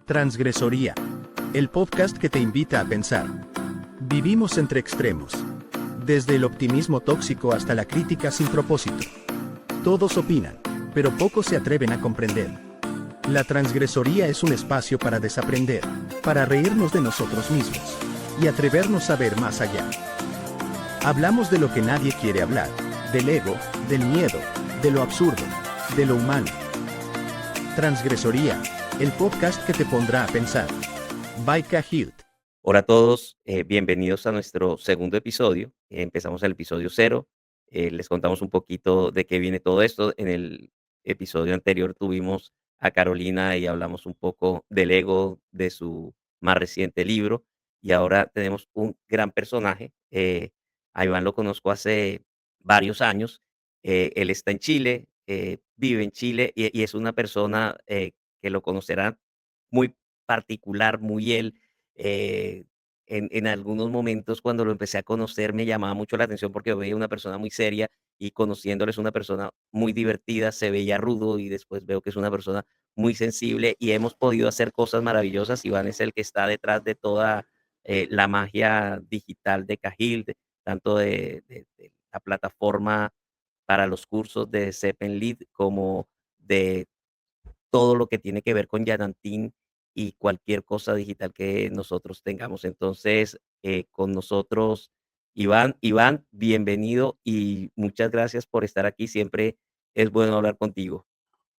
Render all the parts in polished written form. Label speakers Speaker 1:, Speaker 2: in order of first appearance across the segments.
Speaker 1: Transgresoría, el podcast que te invita a pensar. Vivimos entre extremos. Desde el optimismo tóxico hasta la crítica sin propósito. Todos opinan, pero pocos se atreven a comprender. La transgresoría es un espacio para desaprender, para reírnos de nosotros mismos y atrevernos a ver más allá. Hablamos de lo que nadie quiere hablar, del ego, del miedo, de lo absurdo, de lo humano. Transgresoría, el podcast que te pondrá a pensar. By Kahilt.
Speaker 2: Hola a todos, bienvenidos a nuestro segundo episodio. Empezamos el episodio 0. Les contamos un poquito de qué viene todo esto. En el episodio anterior tuvimos a Carolina y hablamos un poco del ego, de su más reciente libro. Y ahora tenemos un gran personaje. A Iván lo conozco hace varios años. Él está en Chile, vive en Chile y es una persona que lo conocerá muy particular, muy él. eh, en algunos momentos cuando lo empecé a conocer me llamaba mucho la atención porque veía una persona muy seria y conociéndolo es una persona muy divertida, se veía rudo y después veo que es una persona muy sensible y hemos podido hacer cosas maravillosas. Iván es el que está detrás de toda la magia digital de Kahoot!, tanto de la plataforma para los cursos de Zeppen Lead como de todo lo que tiene que ver con Yanantín y cualquier cosa digital que nosotros tengamos. Entonces, con nosotros, Iván. Iván, bienvenido y muchas gracias por estar aquí. Siempre es bueno hablar contigo.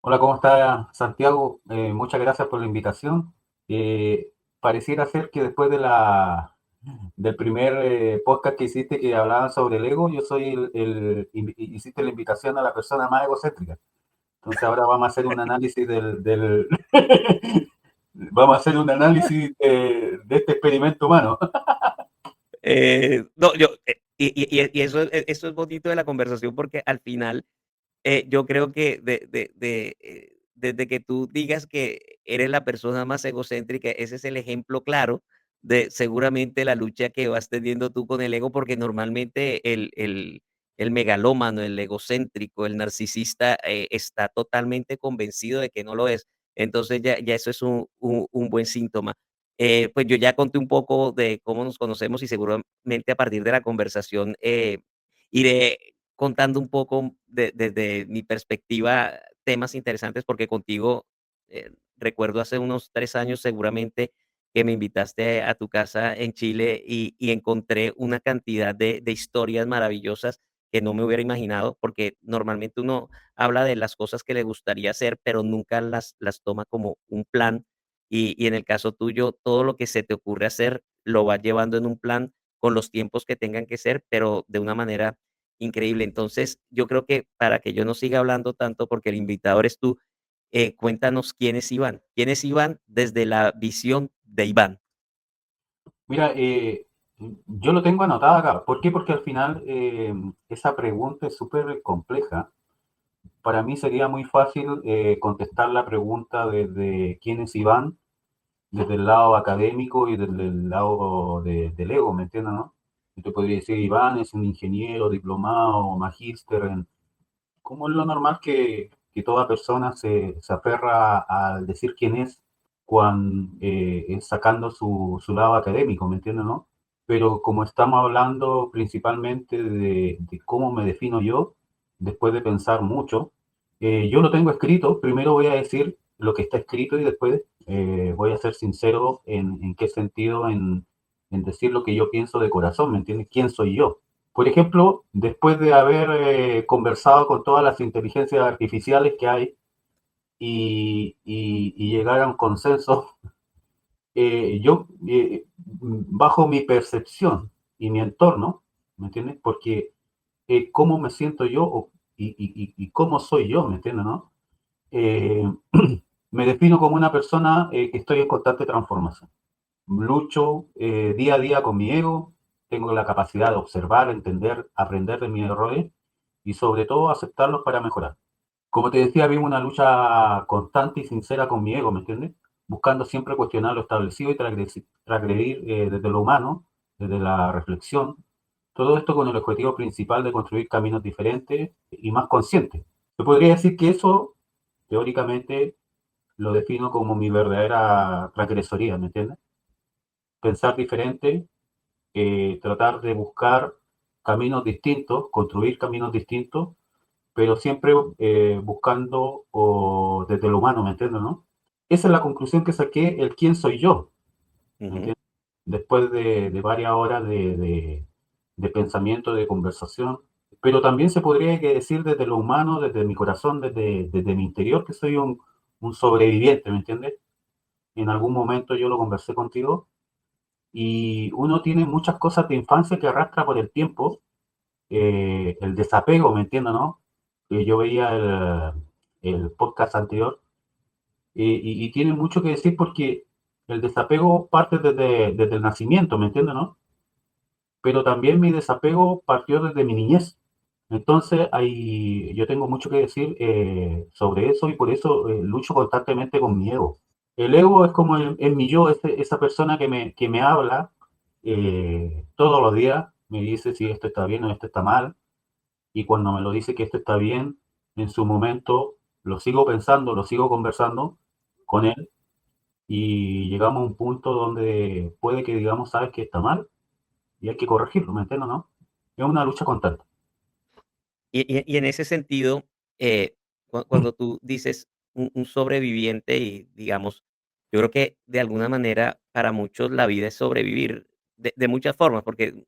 Speaker 3: Hola, ¿cómo está Santiago? Muchas gracias por la invitación. Pareciera ser que después del primer podcast que hiciste que hablaban sobre el ego, yo soy hiciste la invitación a la persona más egocéntrica. Entonces ahora vamos a hacer un análisis vamos a hacer un análisis de este experimento humano.
Speaker 2: No, y eso es bonito de la conversación porque al final yo creo que desde que tú digas que eres la persona más egocéntrica, ese es el ejemplo claro de seguramente la lucha que vas teniendo tú con el ego, porque normalmente el megalómano, el egocéntrico, el narcisista está totalmente convencido de que no lo es. Entonces ya eso es un buen síntoma. Pues yo ya conté un poco de cómo nos conocemos y seguramente a partir de la conversación iré contando un poco desde mi perspectiva temas interesantes, porque contigo recuerdo hace unos 3 años seguramente que me invitaste a tu casa en Chile y encontré una cantidad de historias maravillosas que no me hubiera imaginado, porque normalmente uno habla de las cosas que le gustaría hacer, pero nunca las toma como un plan. Y en el caso tuyo, todo lo que se te ocurre hacer lo vas llevando en un plan con los tiempos que tengan que ser, pero de una manera increíble. Entonces, yo creo que para que yo no siga hablando tanto, porque el invitado eres tú, cuéntanos quién es Iván. ¿Quién es Iván desde la visión de Iván?
Speaker 3: Mira, yo lo tengo anotado acá. ¿Por qué? Porque al final esa pregunta es súper compleja. Para mí sería muy fácil contestar la pregunta desde quién es Iván, desde el lado académico y desde el lado del ego, ¿me entiendes, no? Yo te podría decir, Iván es un ingeniero, diplomado, magíster, como es lo normal que toda persona se aferra al decir quién es, cuando, sacando su lado académico, ¿me entiendes, no? Pero como estamos hablando principalmente de cómo me defino yo, después de pensar mucho, yo lo tengo escrito. Primero voy a decir lo que está escrito y después voy a ser sincero en qué sentido, en decir lo que yo pienso de corazón, ¿me entiendes? ¿Quién soy yo? Por ejemplo, después de haber conversado con todas las inteligencias artificiales que hay y llegar a un consenso, bajo mi percepción y mi entorno, ¿me entiendes? Porque cómo me siento yo y cómo soy yo, ¿me entiendes, no? Eh, Me defino como una persona que estoy en constante transformación. Lucho día a día con mi ego, tengo la capacidad de observar, entender, aprender de mis errores y sobre todo aceptarlos para mejorar. Como te decía, vivo una lucha constante y sincera con mi ego, ¿me entiendes? Buscando siempre cuestionar lo establecido y transgredir desde lo humano, desde la reflexión. Todo esto con el objetivo principal de construir caminos diferentes y más conscientes. Yo podría decir que eso, teóricamente, lo defino como mi verdadera transgresoría, ¿me entiendes? Pensar diferente, tratar de buscar caminos distintos, construir caminos distintos, pero siempre buscando desde lo humano, ¿me entiendes, no? Esa es la conclusión que saqué, el quién soy yo, ¿me
Speaker 2: Ujú.
Speaker 3: entiendes? Después de varias horas de pensamiento, de conversación, pero también se podría decir desde lo humano, desde mi corazón, desde mi interior, que soy un sobreviviente, ¿me entiendes? En algún momento yo lo conversé contigo y uno tiene muchas cosas de infancia que arrastra por el tiempo, el desapego, ¿me entiendes, no? Yo veía el podcast anterior y tiene mucho que decir porque el desapego parte desde el nacimiento, ¿me entiendes, no? Pero también mi desapego partió desde mi niñez. Entonces, yo tengo mucho que decir sobre eso y por eso lucho constantemente con mi ego. El ego es como en mi yo, esa persona que me habla todos los días, me dice si esto está bien o esto está mal, y cuando me lo dice que esto está bien, en su momento lo sigo pensando, lo sigo conversando con él, y llegamos a un punto donde puede que digamos, sabes que está mal, y hay que corregirlo, ¿me entiendes, no? Es una lucha constante.
Speaker 2: Y en ese sentido, cuando tú dices un sobreviviente y digamos, yo creo que de alguna manera para muchos la vida es sobrevivir de muchas formas, porque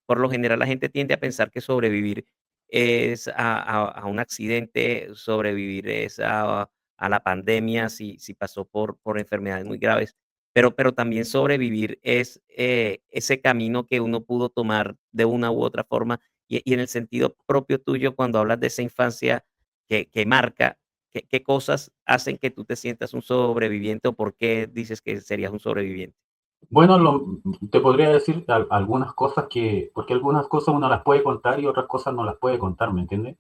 Speaker 2: por lo general, la gente tiende a pensar que sobrevivir es a un accidente, sobrevivir es a la pandemia, si pasó por enfermedades muy graves, pero también sobrevivir es, ese camino que uno pudo tomar de una u otra forma, y en el sentido propio tuyo, cuando hablas de esa infancia que marca, ¿qué cosas hacen que tú te sientas un sobreviviente, o por qué dices que serías un sobreviviente?
Speaker 3: Bueno, te podría decir algunas cosas porque algunas cosas uno las puede contar y otras cosas no las puede contar, ¿me entiendes?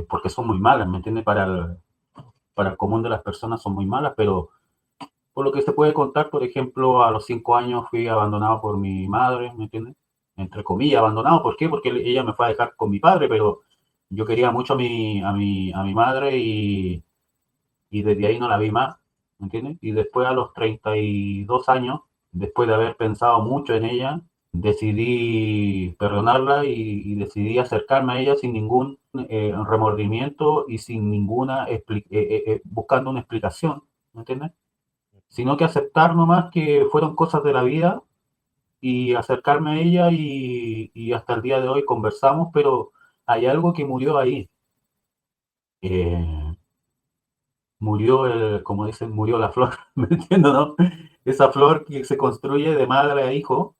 Speaker 3: Porque son muy malas, ¿me entiendes? Para el común de las personas son muy malas, pero por lo que se puede contar, por ejemplo, a los 5 años fui abandonado por mi madre, ¿me entiendes? Entre comillas, abandonado, ¿por qué? Porque ella me fue a dejar con mi padre, pero yo quería mucho a mi madre y desde ahí no la vi más, ¿me entiendes? Y después a los 32 años, después de haber pensado mucho en ella, decidí perdonarla y decidí acercarme a ella sin ningún remordimiento y sin ninguna, buscando una explicación, ¿me entiendes? Sino que aceptar nomás que fueron cosas de la vida y acercarme a ella y hasta el día de hoy conversamos, pero hay algo que murió ahí. Eh, Murió como dicen, murió la flor, ¿me entiendes, no? Esa flor que se construye de madre a hijo,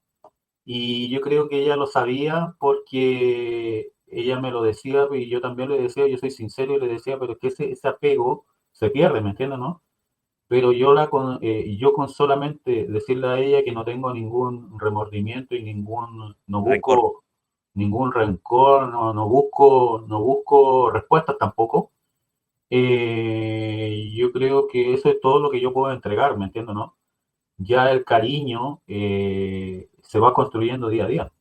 Speaker 3: y yo creo que ella lo sabía porque ella me lo decía y yo también le decía, yo soy sincero y le decía, pero es que ese apego se pierde, ¿me entiendes, no? Pero yo con solamente decirle a ella que no tengo ningún remordimiento y no
Speaker 2: Rencor.
Speaker 3: busco ningún rencor, no busco respuestas tampoco, yo creo que eso es todo lo que yo puedo entregar, ¿me entiendes, no? Ya el cariño se va construyendo día a día,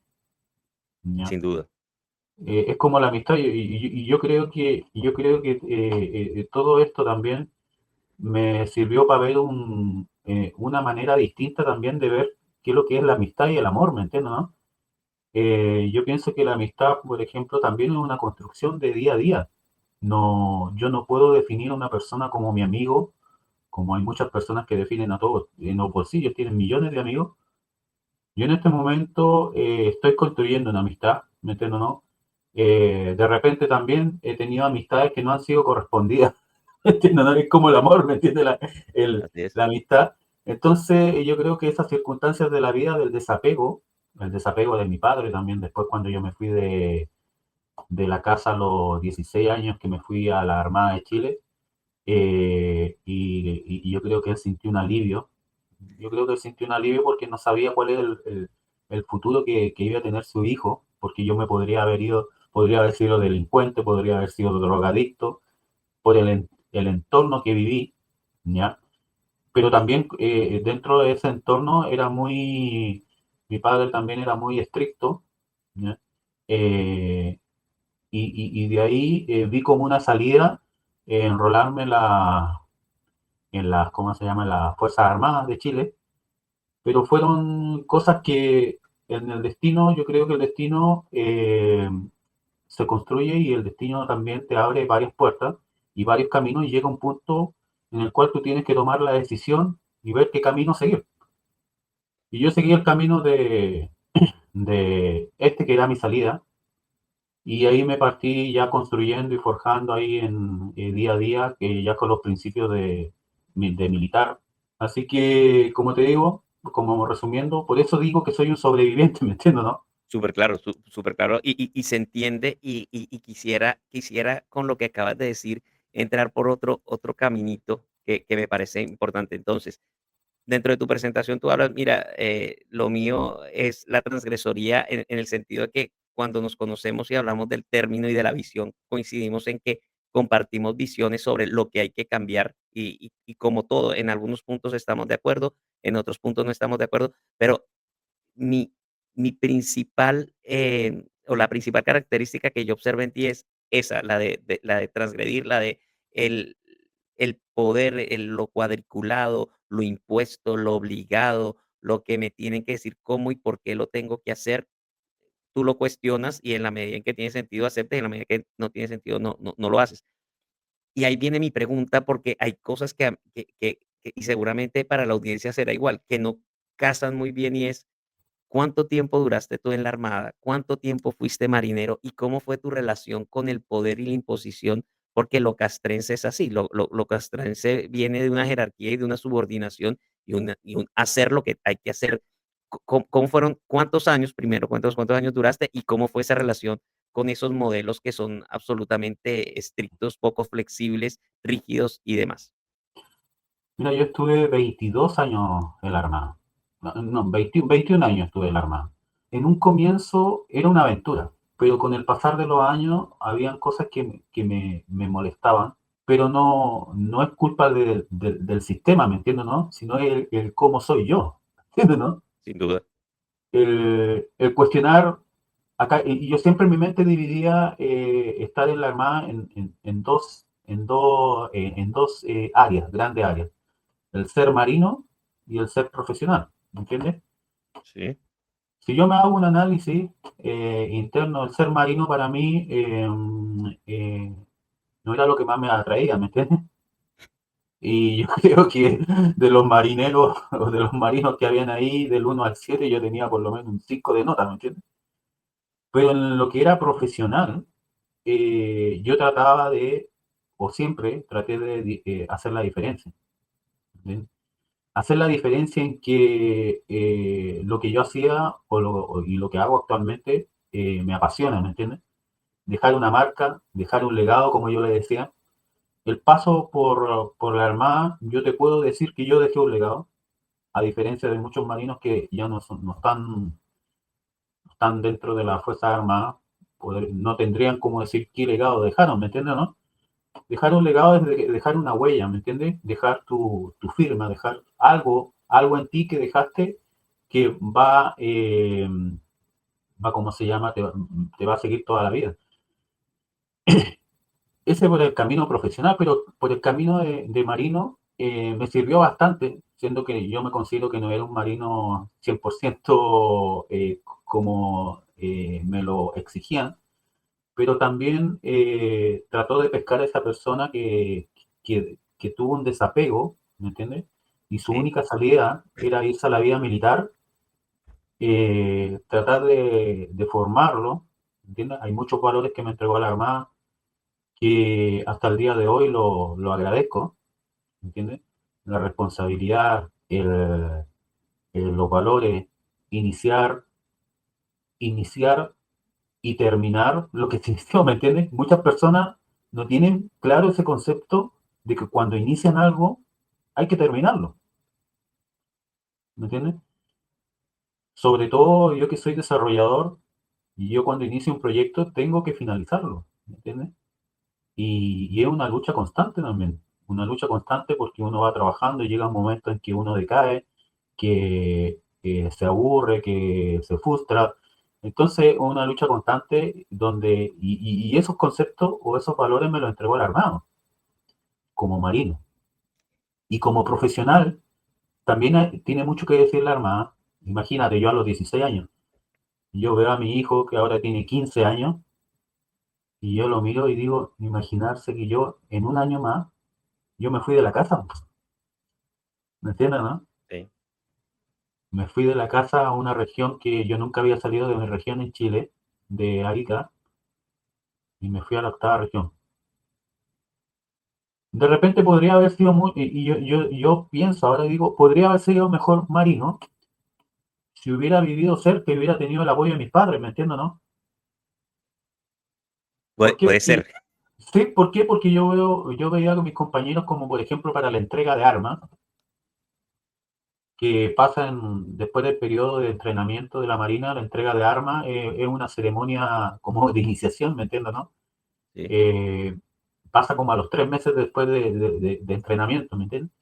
Speaker 3: ¿ya?
Speaker 2: Sin duda.
Speaker 3: Es como la amistad y yo creo que todo esto también me sirvió para ver una manera distinta también de ver qué es lo que es la amistad y el amor, ¿me entiendes, no? Yo pienso que la amistad, por ejemplo, también es una construcción de día a día. No, yo no puedo definir a una persona como mi amigo, como hay muchas personas que definen a todos. No, pues sí, ellos tienen millones de amigos. Yo en este momento estoy construyendo una amistad, ¿me entiendes, no? De repente también he tenido amistades que no han sido correspondidas, ¿me entiendes, no? Es como el amor, ¿me entiendes?
Speaker 2: Así es.
Speaker 3: La amistad. Entonces, yo creo que esas circunstancias de la vida, del desapego, el desapego de mi padre también, después cuando yo me fui de la casa a los 16 años, que me fui a la Armada de Chile, y yo creo que él sintió un alivio. Yo creo que él sintió un alivio porque no sabía cuál era el futuro que iba a tener su hijo, porque yo me podría haber sido delincuente, podría haber sido drogadicto, por el entorno que viví, ¿ya? Pero también dentro de ese entorno mi padre también era muy estricto, ¿ya? Eh, y de ahí vi como una salida enrolarme en las, ¿cómo se llama?, las Fuerzas Armadas de Chile, pero fueron cosas que en el destino, yo creo que el destino se construye y el destino también te abre varias puertas y varios caminos y llega un punto en el cual tú tienes que tomar la decisión y ver qué camino seguir. Y yo seguí el camino de este que era mi salida y ahí me partí ya construyendo y forjando ahí en día a día, que ya con los principios de militar. Así que, como te digo, como resumiendo, por eso digo que soy un sobreviviente, ¿me entiendes, no?
Speaker 2: Súper claro, súper claro, y se entiende, y quisiera con lo que acabas de decir, entrar por otro caminito que me parece importante. Entonces, dentro de tu presentación tú hablas, mira, lo mío es la transgresoría en el sentido de que cuando nos conocemos y hablamos del término y de la visión, coincidimos en que compartimos visiones sobre lo que hay que cambiar y como todo, en algunos puntos estamos de acuerdo, en otros puntos no estamos de acuerdo, pero mi mi principal, o la principal característica que yo observo en ti es esa, la de transgredir, la de el el poder, lo cuadriculado, lo impuesto, lo obligado, lo que me tienen que decir cómo y por qué lo tengo que hacer, tú lo cuestionas y en la medida en que tiene sentido aceptas y en la medida que no tiene sentido no lo haces. Y ahí viene mi pregunta, porque hay cosas que y seguramente para la audiencia será igual, que no casan muy bien y es ¿cuánto tiempo duraste tú en la armada? ¿Cuánto tiempo fuiste marinero? ¿Y cómo fue tu relación con el poder y la imposición? Porque lo castrense es así, lo castrense viene de una jerarquía y de una subordinación y un hacer lo que hay que hacer. ¿Cómo fueron? ¿Cuántos años, primero, cuántos años duraste y cómo fue esa relación con esos modelos que son absolutamente estrictos, poco flexibles, rígidos y demás?
Speaker 3: Mira, yo estuve 22 años en la Armada. No, 21 años estuve en la Armada. En un comienzo era una aventura, pero con el pasar de los años habían cosas que me molestaban, pero no es culpa del sistema, ¿me entiendes, no? Sino el cómo soy yo, ¿entiendes, no?
Speaker 2: Sin duda.
Speaker 3: El cuestionar, acá, y yo siempre en mi mente dividía estar en la Armada en dos áreas, grandes áreas, el ser marino y el ser profesional, ¿me entiendes?
Speaker 2: Sí,
Speaker 3: Si yo me hago un análisis interno, el ser marino para mí eh, no era lo que más me atraía, ¿me entiendes? Y yo creo que de los marineros o de los marinos que habían ahí, del 1 al 7 yo tenía por lo menos un 5 de nota, ¿me entiendes? Pero en lo que era profesional, yo trataba o siempre traté de hacer la diferencia. ¿Entiendes? Hacer la diferencia en que lo que yo hacía y lo que hago actualmente me apasiona, ¿me entiendes? Dejar una marca, dejar un legado, como yo le decía. El paso por la Armada, yo te puedo decir que yo dejé un legado, a diferencia de muchos marinos que ya no están dentro de las Fuerzas Armadas, no tendrían como decir qué legado dejaron, ¿me entiendes, no? Dejar un legado es dejar una huella, ¿me entiendes? Dejar tu firma, dejar algo en ti que dejaste que va, ¿cómo se llama? Te va a seguir toda la vida. Ese por el camino profesional, pero por el camino de marino me sirvió bastante, siendo que yo me considero que no era un marino 100% como me lo exigían, pero también trató de pescar a esa persona que tuvo un desapego, ¿me entiendes? Y su
Speaker 2: sí.
Speaker 3: única salida era irse a la vida militar, tratar de formarlo, ¿entiendes? Hay muchos valores que me entregó la Armada que hasta el día de hoy lo agradezco, ¿entiendes? La responsabilidad, los valores, iniciar, iniciar y terminar lo que se inició, ¿me entiendes? Muchas personas no tienen claro ese concepto de que cuando inician algo hay que terminarlo, ¿me entiendes? Sobre todo yo que soy desarrollador, y yo cuando inicio un proyecto tengo que finalizarlo, ¿me entiendes? Y es una lucha constante también, una lucha constante porque uno va trabajando y llega un momento en que uno decae, que se aburre, que se frustra. Entonces, una lucha constante y esos conceptos o esos valores me los entregó el armado, como marino. Y como profesional, también tiene mucho que decir la Armada. Imagínate, yo a los 16 años, yo veo a mi hijo que ahora tiene 15 años y yo lo miro y digo, imaginarse que yo en un año más, yo me fui de la casa. ¿Me entiendes, no?
Speaker 2: Sí,
Speaker 3: Me fui de la casa a una región que yo nunca había salido de mi región en Chile, de Arica, y me fui a la octava región. De repente podría haber sido muy, y yo pienso, ahora digo, podría haber sido mejor marino si hubiera vivido cerca y hubiera tenido el apoyo de mis padres, ¿me entiendes, no? ¿Por qué?
Speaker 2: puede ser.
Speaker 3: Sí, ¿por qué? Porque yo veía con mis compañeros como, por ejemplo, para la entrega de armas, que pasan después del periodo de entrenamiento de la Marina, la entrega de armas es una ceremonia como de iniciación, ¿me entiendes, no?
Speaker 2: Sí,
Speaker 3: Eh, pasa como a los 3 meses después de entrenamiento, ¿me entiendes?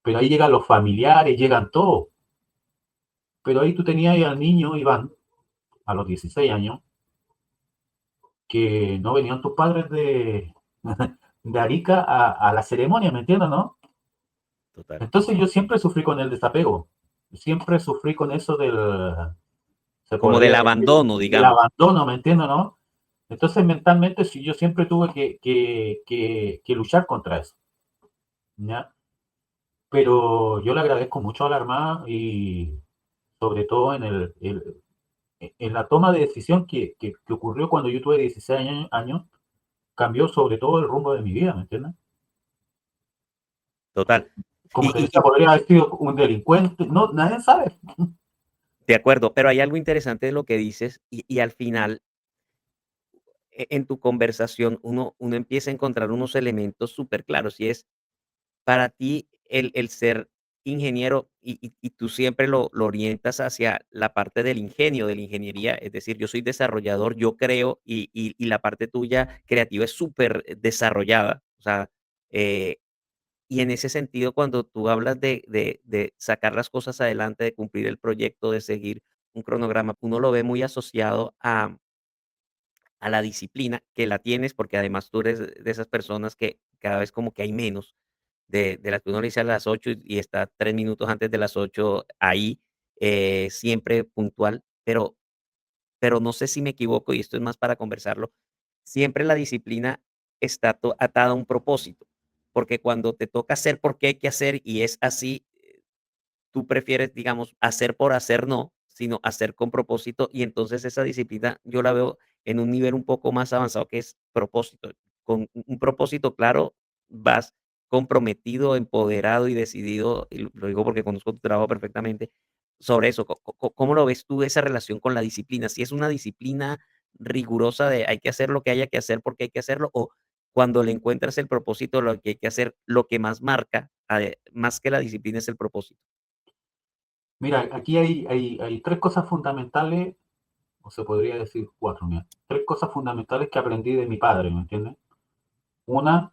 Speaker 3: Pero ahí llegan los familiares, llegan todos. Pero ahí tú tenías al niño Iván, a los 16 años, que no venían tus padres de Arica a la ceremonia, ¿me entiendes, no?
Speaker 2: total.
Speaker 3: Entonces yo siempre sufrí con el desapego, siempre sufrí con eso se
Speaker 2: Como del
Speaker 3: podría decir,
Speaker 2: abandono,
Speaker 3: del
Speaker 2: digamos.
Speaker 3: abandono, ¿me entiendes, no? Entonces mentalmente sí, yo siempre tuve que luchar contra eso, ¿ya? Pero yo le agradezco mucho a la Armada y sobre todo en la toma de decisión que ocurrió cuando yo tuve 16 años, cambió sobre todo el rumbo de mi vida, ¿me entiendes?
Speaker 2: Total.
Speaker 3: Como te
Speaker 2: Y
Speaker 3: decía, podría haber sido un delincuente, no, nadie sabe.
Speaker 2: de acuerdo, pero hay algo interesante de lo que dices y al final, en tu conversación, uno empieza a encontrar unos elementos súper claros y es para ti el ser ingeniero y tú siempre lo orientas hacia la parte del ingenio, de la ingeniería, es decir, yo soy desarrollador, yo creo y la parte tuya creativa es súper desarrollada. O sea, eh, y en ese sentido, cuando tú hablas de sacar las cosas adelante, de cumplir el proyecto, de seguir un cronograma, uno lo ve muy asociado a la disciplina, que la tienes, porque además tú eres de esas personas que cada vez como que hay menos de las que uno le dice a las 8 y está 3 minutos antes de las 8 ahí, siempre puntual, pero no sé si me equivoco, y esto es más para conversarlo, siempre la disciplina está atada a un propósito, porque cuando te toca hacer porque hay que hacer y es así, tú prefieres, digamos, hacer por hacer no, sino hacer con propósito y entonces esa disciplina yo la veo en un nivel un poco más avanzado que es propósito. Con un propósito claro vas comprometido, empoderado y decidido, y lo digo porque conozco tu trabajo perfectamente, sobre eso. ¿Cómo lo ves tú esa relación con la disciplina? Si es una disciplina rigurosa de hay que hacer lo que haya que hacer porque hay que hacerlo, o cuando le encuentras el propósito, lo que hay que hacer, lo que más marca, más que la disciplina es el propósito.
Speaker 3: Mira, aquí hay tres cosas fundamentales, o se podría decir cuatro, mira, tres cosas fundamentales que aprendí de mi padre, ¿me entiendes? Una,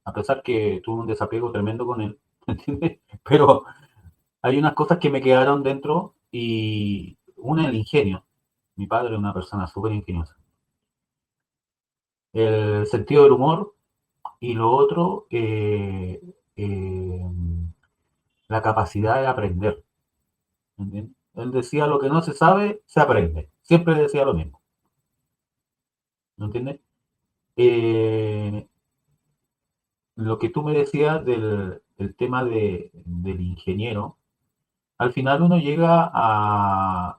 Speaker 3: a pesar que tuve un desapego tremendo con él, ¿me entiendes? Pero hay unas cosas que me quedaron dentro y una, el ingenio. Mi padre es una persona súper ingeniosa. El sentido del humor y lo otro, eh, la capacidad de aprender. ¿Entiendes? Él decía, lo que no se sabe, se aprende. Siempre decía lo mismo. ¿Me entiendes? Eh, lo que tú me decías del tema del ingeniero, al final uno llega a,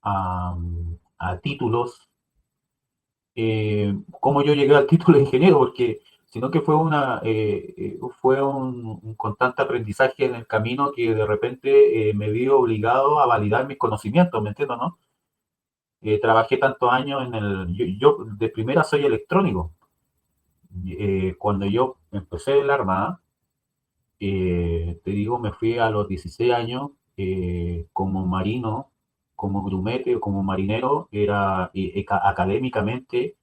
Speaker 3: a títulos, como yo llegué al título de ingeniero, porque sino que fue un constante aprendizaje en el camino que de repente me vi obligado a validar mis conocimientos, ¿me entiendes, no? Trabajé tantos años yo de primera soy electrónico. Cuando yo empecé en la Armada, te digo, me fui a los 16 años como marino, como grumete o como marinero, académicamente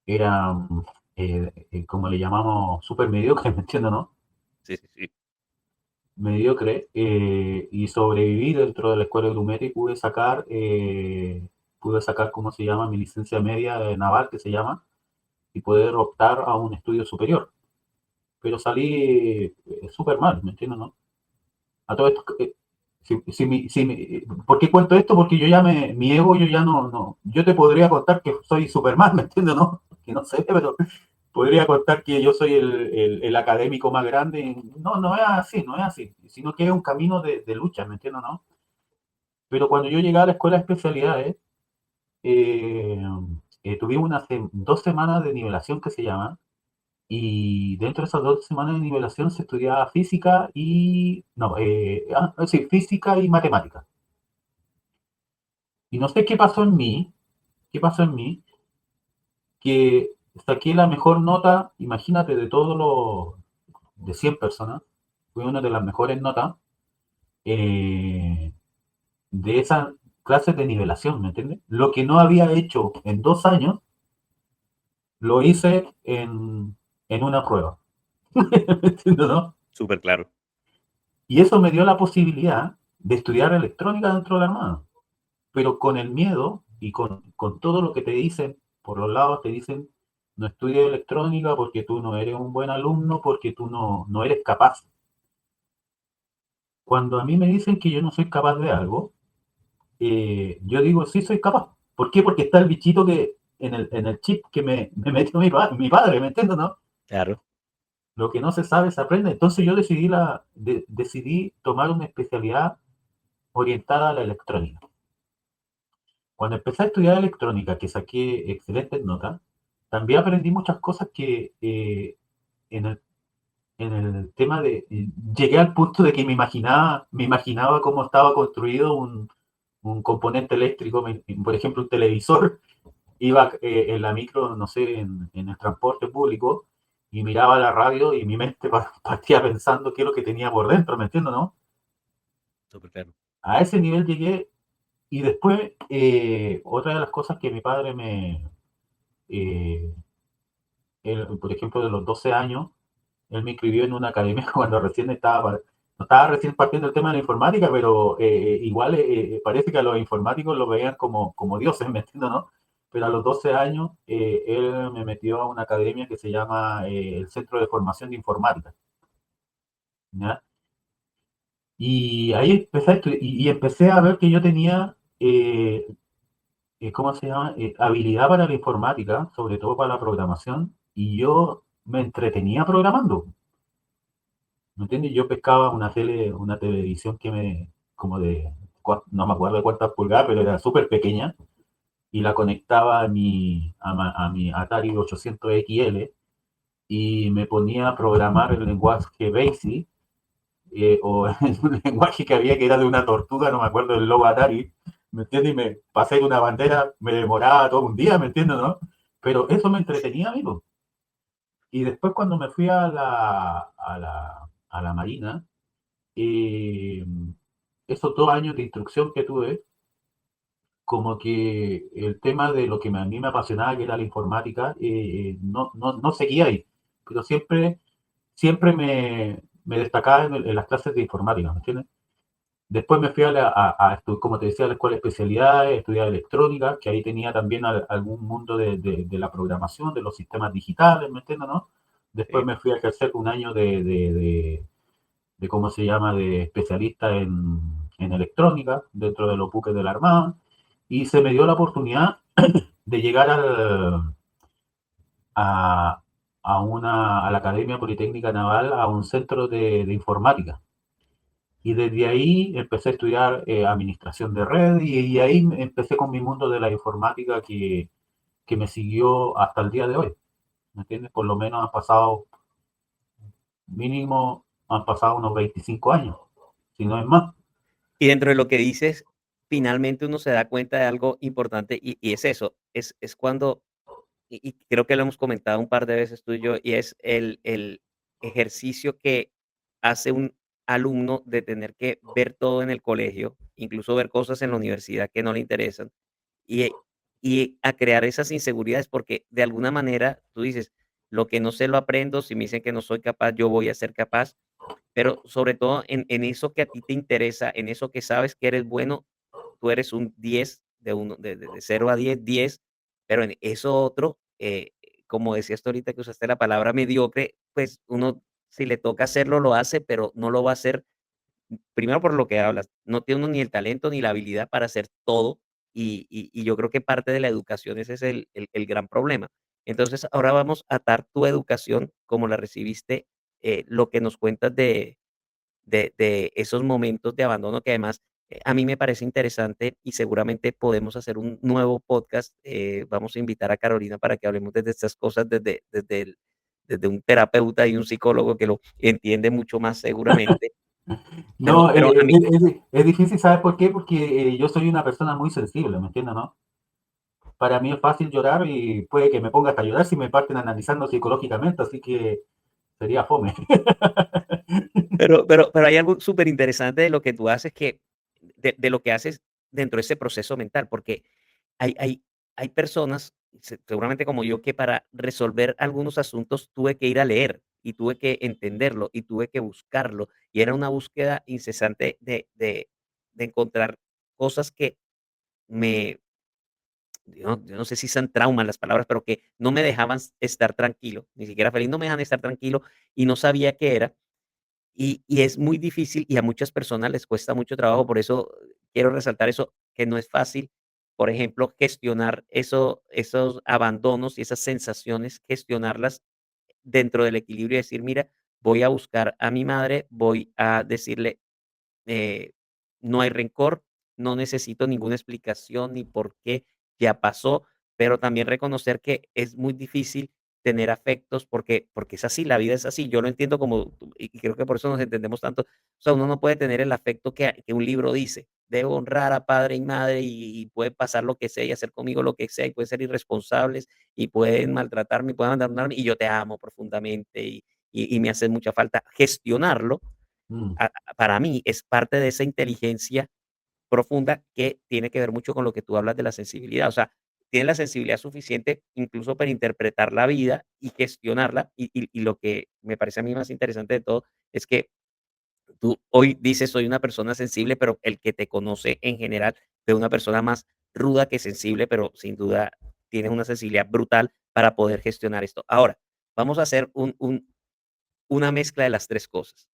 Speaker 3: era, como le llamamos, súper mediocre, ¿me entiendes, no?
Speaker 2: Sí, sí, sí.
Speaker 3: Mediocre, y sobreviví dentro de la escuela de grumete y pude sacar, ¿cómo se llama? Mi licencia media naval, que se llama, y poder optar a un estudio superior. pero salí súper mal, ¿me entiendes, no? A todo esto, ¿por qué cuento esto? Porque yo ya mi ego, yo ya no, yo te podría contar que soy Superman, ¿me entiendes, no? Que no sé, pero podría contar que yo soy el académico más grande. No, no es así, no es así, sino que es un camino de lucha, ¿me entiendes, no? Pero cuando yo llegué a la escuela de especialidades, eh, tuvimos 2 semanas de nivelación que se llama, y dentro de esas 2 semanas de nivelación se estudiaba física y, no, sí, física y matemática. Y no sé qué pasó en mí, que saqué la mejor nota, imagínate, de 100 personas, fue una de las mejores notas eh, de esas clases de nivelación, ¿me entiendes? Lo que no había hecho en 2 años, lo hice en una prueba. ¿Me entiendes, no?
Speaker 2: Súper claro.
Speaker 3: Y eso me dio la posibilidad de estudiar electrónica dentro de la Armada. Pero con el miedo y con todo lo que te dicen, por los lados te dicen, no estudies electrónica porque tú no eres un buen alumno, porque tú no eres capaz. Cuando a mí me dicen que yo no soy capaz de algo, yo digo, sí soy capaz. ¿Por qué? Porque está el bichito que en el chip que me metió mi padre, ¿me entiendes, no?
Speaker 2: Claro.
Speaker 3: Lo que no se sabe se aprende. Entonces yo decidí tomar una especialidad orientada a la electrónica. Cuando empecé a estudiar electrónica, que saqué excelentes notas, también aprendí muchas cosas que en el, en el tema llegué al punto de que me imaginaba cómo estaba construido un componente eléctrico, por ejemplo, un televisor. Iba en la micro, no sé, en el transporte público y miraba la radio y mi mente partía pensando qué es lo que tenía por dentro, ¿me entiendes, no?
Speaker 2: Súper claro.
Speaker 3: A ese nivel llegué. Y después, otra de las cosas que mi padre eh, por ejemplo, de los 12 años, él me inscribió en una academia cuando no estaba recién partiendo el tema de la informática, pero igual parece que a los informáticos lo veían como dioses, ¿me entiendes, no? Pero a los 12 años, él me metió a una academia que se llama el Centro de Formación de Informática, ¿ya? Y ahí y empecé a ver que yo tenía ¿cómo se llama? Habilidad para la informática, sobre todo para la programación, y yo me entretenía programando. ¿Me entiendes? Yo pescaba una televisión como no me acuerdo de cuántas pulgadas, pero era súper pequeña, y la conectaba a mi Atari 800 XL, y me ponía a programar el lenguaje BASIC, o un lenguaje que había que era de una tortuga, no me acuerdo del logo Atari, ¿me entiendes? Y me pasé de una bandera, me demoraba todo un día, ¿me entiendes, no? Pero eso me entretenía, amigo. Y después cuando me fui a la Marina, eh, esos 2 años de instrucción que tuve, como que el tema de lo que a mí me apasionaba, que era la informática, no seguía ahí, pero siempre me destacaba en las clases de informática, ¿me entiendes? Después me fui como te decía, a la escuela de especialidades, estudiar electrónica, que ahí tenía también algún mundo de la programación, de los sistemas digitales, ¿me entiendes, no? Después
Speaker 2: Sí.
Speaker 3: me fui a ejercer un año ¿cómo se llama?, de especialista en electrónica, dentro de los buques de la Armada, y se me dio la oportunidad de llegar a, a la Academia Politécnica Naval, a un centro de informática. Y desde ahí empecé a estudiar administración de red y ahí empecé con mi mundo de la informática que me siguió hasta el día de hoy. ¿Me entiendes? Por lo menos han pasado unos 25 años, si no es más.
Speaker 2: Y dentro de lo que dices, finalmente uno se da cuenta de algo importante y es eso, es cuando, y creo que lo hemos comentado un par de veces tú y yo, y es el ejercicio que hace un alumno de tener que ver todo en el colegio, incluso ver cosas en la universidad que no le interesan, y y a crear esas inseguridades, porque de alguna manera tú dices: "Lo que no sé lo aprendo, si me dicen que no soy capaz, yo voy a ser capaz", pero sobre todo en eso que a ti te interesa, en eso que sabes que eres bueno, tú eres un 10 de 0 a 10 10, pero en eso otro, como decías tú ahorita que usaste la palabra mediocre, pues uno si le toca hacerlo, lo hace, pero no lo va a hacer, primero por lo que hablas, no tiene uno ni el talento ni la habilidad para hacer todo, y yo creo que parte de la educación ese es el gran problema. Entonces, ahora vamos a atar tu educación, como la recibiste, lo que nos cuentas de esos momentos de abandono que además, a mí me parece interesante y seguramente podemos hacer un nuevo podcast. Vamos a invitar a Carolina para que hablemos desde estas cosas desde un terapeuta y un psicólogo que lo entiende mucho más seguramente.
Speaker 3: No,
Speaker 2: Pero a mí
Speaker 3: es difícil, ¿sabes por qué? Porque yo soy una persona muy sensible, ¿me entiendes, no? Para mí es fácil llorar y puede que me ponga hasta a llorar si me parten analizando psicológicamente, así que sería fome.
Speaker 2: pero hay algo súper interesante de lo que tú haces que de lo que haces dentro de ese proceso mental, porque hay hay personas, seguramente como yo, que para resolver algunos asuntos tuve que ir a leer, y tuve que entenderlo, y tuve que buscarlo, y era una búsqueda incesante de encontrar cosas que me yo no sé si sean traumas las palabras, pero que no me dejaban estar tranquilo, ni siquiera feliz, no me dejaban estar tranquilo, y no sabía qué era. Y es muy difícil y a muchas personas les cuesta mucho trabajo, por eso quiero resaltar eso, que no es fácil, por ejemplo, gestionar esos abandonos y esas sensaciones, gestionarlas dentro del equilibrio y decir: "Mira, voy a buscar a mi madre, voy a decirle eh, no hay rencor, no necesito ninguna explicación ni por qué, ya pasó, pero también reconocer que es muy difícil tener afectos porque es así, la vida es así. Yo lo entiendo como y creo que por eso nos entendemos tanto. O sea, uno no puede tener el afecto que un libro dice. Debo honrar a padre y madre y puede pasar lo que sea y hacer conmigo lo que sea y pueden ser irresponsables y pueden maltratarme y pueden abandonarme y yo te amo profundamente y me hace mucha falta gestionarlo
Speaker 3: Mm,
Speaker 2: para mí es parte de esa inteligencia profunda que tiene que ver mucho con lo que tú hablas de la sensibilidad. O sea, tienes la sensibilidad suficiente incluso para interpretar la vida y gestionarla. Y lo que me parece a mí más interesante de todo es que tú hoy dices soy una persona sensible, pero el que te conoce en general ve una persona más ruda que sensible, pero sin duda tienes una sensibilidad brutal para poder gestionar esto. Ahora, vamos a hacer una mezcla de las tres cosas.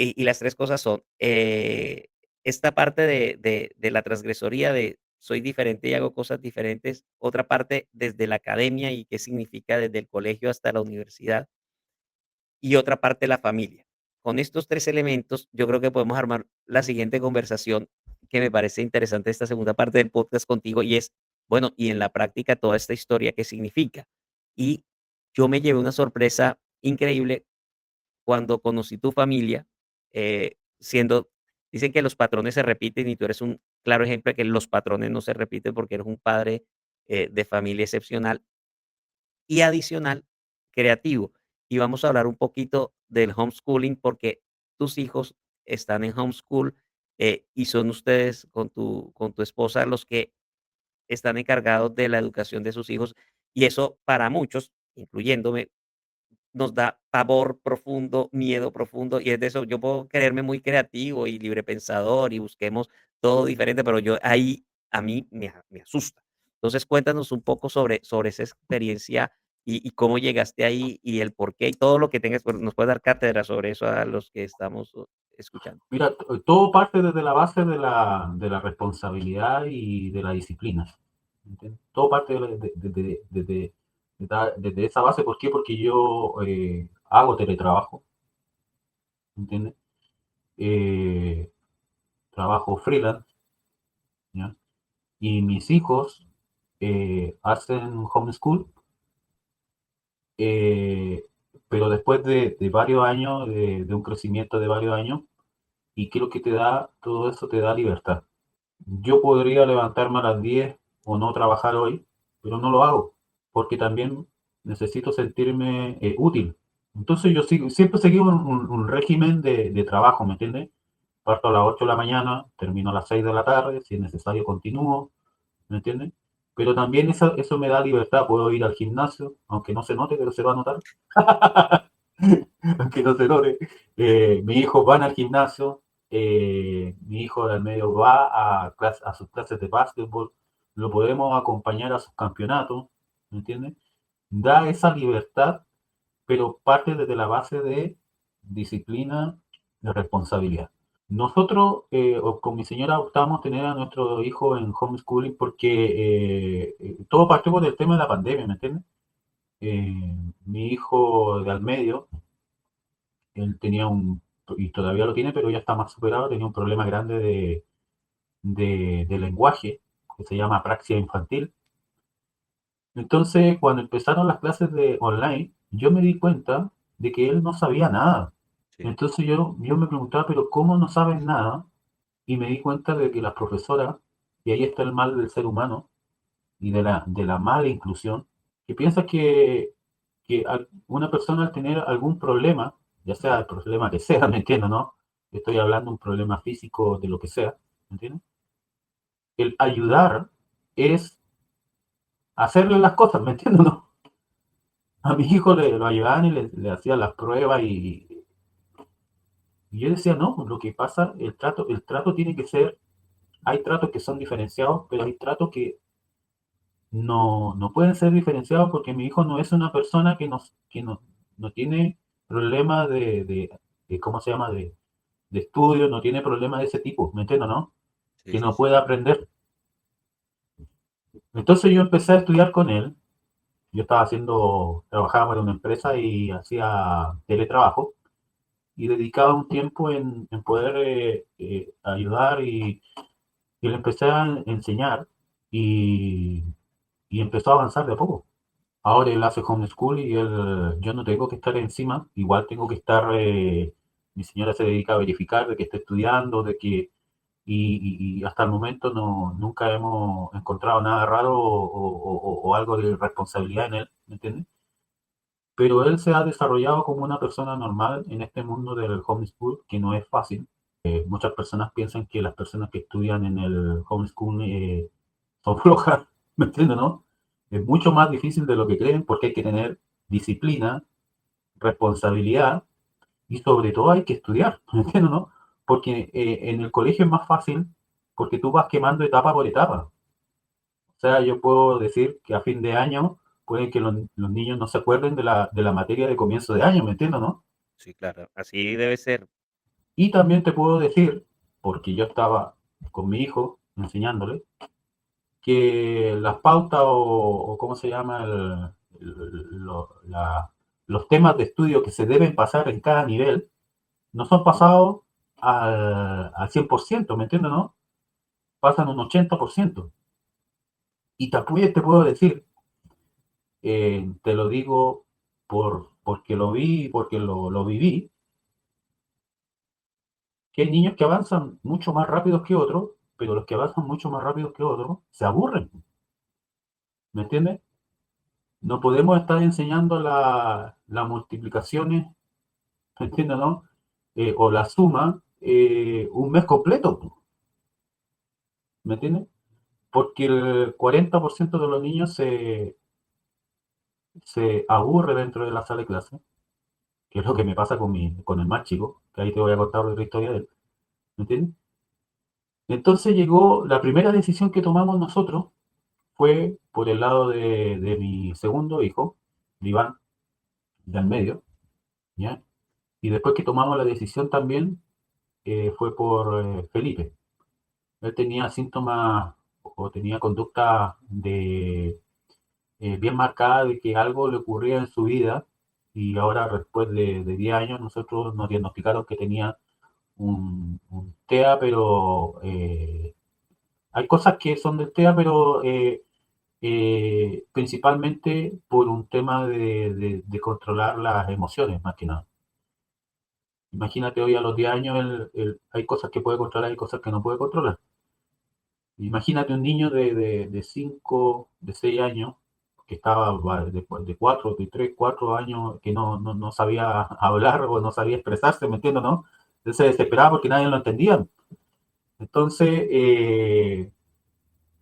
Speaker 2: Y las 3 cosas son, esta parte de la transgresoría de soy diferente y hago cosas diferentes, otra parte desde la academia y qué significa desde el colegio hasta la universidad, y otra parte la familia. Con estos 3 elementos, yo creo que podemos armar la siguiente conversación que me parece interesante esta segunda parte del podcast contigo, y es, bueno, y en la práctica toda esta historia, ¿qué significa? Y yo me llevé una sorpresa increíble cuando conocí tu familia, siendo dicen que los patrones se repiten y tú eres un claro ejemplo de que los patrones no se repiten porque eres un padre, de familia excepcional y adicional, creativo. Y vamos a hablar un poquito del homeschooling porque tus hijos están en homeschool, y son ustedes con tu esposa los que están encargados de la educación de sus hijos, y eso para muchos, incluyéndome, nos da pavor profundo, miedo profundo, y es de eso, yo puedo creerme muy creativo y librepensador y busquemos todo diferente, pero yo ahí a mí me asusta. Entonces, cuéntanos un poco sobre esa experiencia y cómo llegaste ahí y el porqué y todo lo que tengas, pues, nos puedes dar cátedra sobre eso a los que estamos escuchando.
Speaker 3: Mira, todo parte desde la base de la responsabilidad y de la disciplina. ¿Entiendes? Todo parte desde esa base. ¿Por qué? Porque yo hago teletrabajo, ¿entiendes? Eh, trabajo freelance, ¿ya? Y mis hijos hacen homeschool, eh, pero después de varios años, de un crecimiento de varios años, y creo que te da, todo eso te da libertad. Yo podría levantarme a las 10 o no trabajar hoy, pero no lo hago, porque también necesito sentirme útil. Entonces yo siempre seguí un régimen de trabajo, ¿me entiendes? Parto a las 8 de la mañana, termino a las 6 de la tarde, si es necesario continúo, ¿me entiendes? Pero también eso me da libertad, puedo ir al gimnasio, aunque no se note, pero se va a notar, aunque no se note. Mis hijos van al gimnasio, mi hijo del medio va a sus clases de básquetbol, lo podemos acompañar a sus campeonatos, ¿me entiendes? Da esa libertad pero parte desde la base de disciplina, de responsabilidad. Nosotros, con mi señora, optamos tener a nuestro hijo en homeschooling porque todo partió del tema de la pandemia, ¿me entiendes? Mi hijo de al medio, él tenía y todavía lo tiene, pero ya está más superado, tenía un problema grande de lenguaje, que se llama apraxia infantil. Entonces, cuando empezaron las clases de online, yo me di cuenta de que él no sabía nada.
Speaker 2: Sí,
Speaker 3: Entonces yo me preguntaba, pero ¿cómo no saben nada? Y me di cuenta de que las profesoras, y ahí está el mal del ser humano y de la mala inclusión, que piensa que una persona al tener algún problema, ya sea el problema que sea, ¿me entiendes, no? Estoy hablando de un problema físico, de lo que sea, ¿me entiendes? El ayudar es hacerle las cosas, ¿me entiendes, no? A mi hijo lo ayudaban y le hacían las pruebas y yo decía, no, lo que pasa, el trato tiene que ser, hay tratos que son diferenciados, pero hay tratos que no pueden ser diferenciados porque mi hijo no es una persona que no tiene problemas ¿cómo se llama? De estudio, no tiene problemas de ese tipo, ¿me entiendes, no?
Speaker 2: sí,
Speaker 3: Que
Speaker 2: sí,
Speaker 3: no
Speaker 2: sí.
Speaker 3: puede aprender. Entonces yo empecé a estudiar con él. Yo trabajaba para una empresa y hacía teletrabajo y dedicaba un tiempo en poder ayudar y le empecé a enseñar y, y empezó a avanzar de a poco. Ahora él hace homeschool y yo no tengo que estar encima, igual tengo que estar, mi señora se dedica a verificar de que esté estudiando, y hasta el momento nunca hemos encontrado nada raro o algo de irresponsabilidad en él, ¿me entiendes? Pero él se ha desarrollado como una persona normal en este mundo del homeschool, que no es fácil. Muchas personas piensan que las personas que estudian en el homeschool son flojas, ¿me entiendes, no? Es mucho más difícil de lo que creen porque hay que tener disciplina, responsabilidad y sobre todo hay que estudiar, ¿me entiendes, no? Porque en el colegio es más fácil porque tú vas quemando etapa por etapa. O sea, yo puedo decir que a fin de año pueden que los niños no se acuerden de la materia de comienzo de año, ¿me entiendes, no?
Speaker 2: Sí, claro, así debe ser.
Speaker 3: Y también te puedo decir, porque yo estaba con mi hijo enseñándole, que las pautas o cómo se llama los temas de estudio que se deben pasar en cada nivel no son pasados al 100%, ¿me entiendes, no? Pasan un 80%. Y también te puedo decir, te lo digo porque lo vi y porque lo viví, que hay niños que avanzan mucho más rápido que otros, pero los que avanzan mucho más rápido que otros se aburren, ¿me entiendes? No podemos estar enseñando las multiplicaciones, ¿me entiendes, no? O la suma un mes completo, ¿me entiendes? Porque el 40% de los niños se aburre dentro de la sala de clase, que es lo que me pasa con el más chico, que ahí te voy a contar otra historia de él, ¿me entiendes? Entonces llegó la primera decisión que tomamos nosotros fue por el lado de mi segundo hijo, Iván, del medio, ¿ya? Y después que tomamos la decisión también fue por Felipe. Él tenía síntomas o tenía conducta bien marcada de que algo le ocurría en su vida y ahora después de 10 años nosotros nos diagnosticaron que tenía un TEA, pero hay cosas que son del TEA, pero principalmente por un tema de controlar las emociones, más que nada. Imagínate hoy a los 10 años, hay cosas que puede controlar y cosas que no puede controlar. Imagínate un niño de 5, de 6 años, que estaba de 4, de 3, 4 años, que no sabía hablar o no sabía expresarse, ¿me entiendes, no? Él se desesperaba porque nadie lo entendía. Entonces,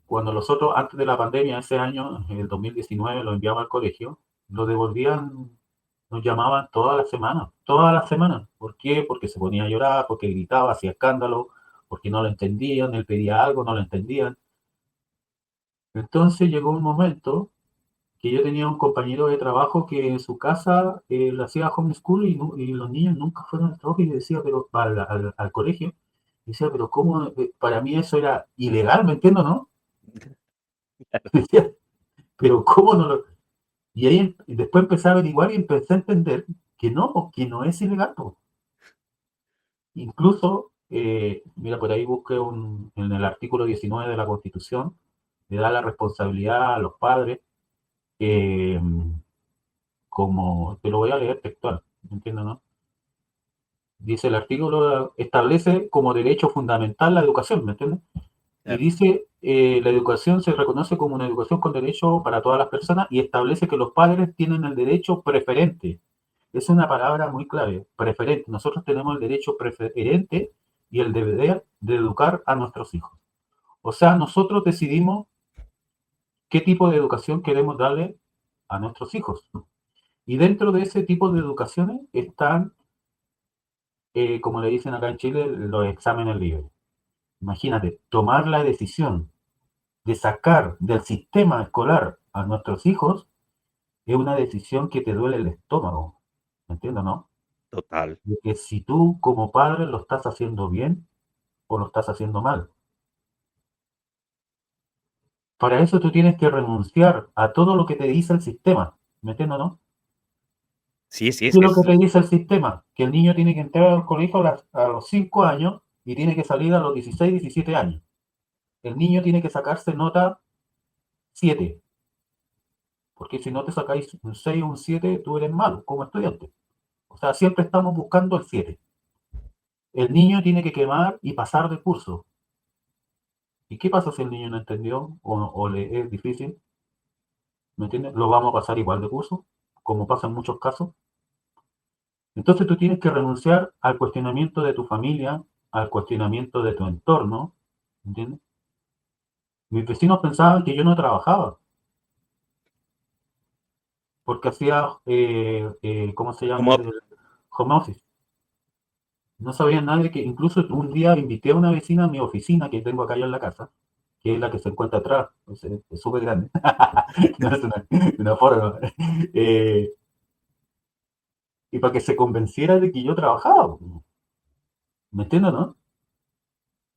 Speaker 3: cuando nosotros, antes de la pandemia, ese año, en el 2019, lo enviamos al colegio, lo devolvían, nos llamaban todas las semanas, todas las semanas. ¿Por qué? Porque se ponía a llorar, porque gritaba, hacía escándalo, porque no lo entendían, él pedía algo, no lo entendían. Entonces llegó un momento que yo tenía un compañero de trabajo que en su casa le hacía homeschool y los niños nunca fueron al trabajo y le decía, pero al colegio, y decía, pero ¿cómo? Para mí eso era ilegal, ¿me entiendo, no? Decía, pero ¿cómo no lo...? Y ahí y después empecé a averiguar y empecé a entender que no es ilegal, po. Incluso, mira, por ahí busqué en el artículo 19 de la Constitución, le da la responsabilidad a los padres, eh, como, te lo voy a leer textual, ¿me entiendes, no? Dice el artículo, establece como derecho fundamental la educación, ¿me entiendes? Y
Speaker 2: Claro,
Speaker 3: dice, la educación se reconoce como una educación con derecho para todas las personas y establece que los padres tienen el derecho preferente. Es una palabra muy clave, preferente. Nosotros tenemos el derecho preferente y el deber de educar a nuestros hijos. O sea, nosotros decidimos qué tipo de educación queremos darle a nuestros hijos. Y dentro de ese tipo de educaciones están, como le dicen acá en Chile, los exámenes libres. Imagínate, tomar la decisión de sacar del sistema escolar a nuestros hijos es una decisión que te duele el estómago. ¿Me entiendes, no?
Speaker 2: total.
Speaker 3: De que si tú como padre lo estás haciendo bien o lo estás haciendo mal. Para eso tú tienes que renunciar a todo lo que te dice el sistema. ¿Me entiendes, no?
Speaker 2: Sí, sí,
Speaker 3: ¿Qué
Speaker 2: es
Speaker 3: es
Speaker 2: que
Speaker 3: lo que
Speaker 2: es
Speaker 3: te dice el sistema? Que el niño tiene que entrar al colegio a los 5 años y tiene que salir a los 16, 17 años. El niño tiene que sacarse nota 7, porque si no te sacáis un 6 o un 7, tú eres malo como estudiante. O sea, siempre estamos buscando el 7. El niño tiene que quemar y pasar de curso. ¿Y qué pasa si el niño no entendió o le es difícil? ¿Me entiendes? Lo vamos a pasar igual de curso, como pasa en muchos casos. Entonces tú tienes que renunciar al cuestionamiento de tu familia, al cuestionamiento de tu entorno, ¿entiendes? Mis vecinos pensaban que yo no trabajaba, porque hacía, ¿cómo se
Speaker 2: como
Speaker 3: llama? El home office. No sabían nadie que, incluso un día invité a una vecina a mi oficina que tengo acá yo en la casa, que es la que se encuentra atrás, es súper grande, no es una forma, eh, y para que se convenciera de que yo trabajaba, ¿me entiendes, no?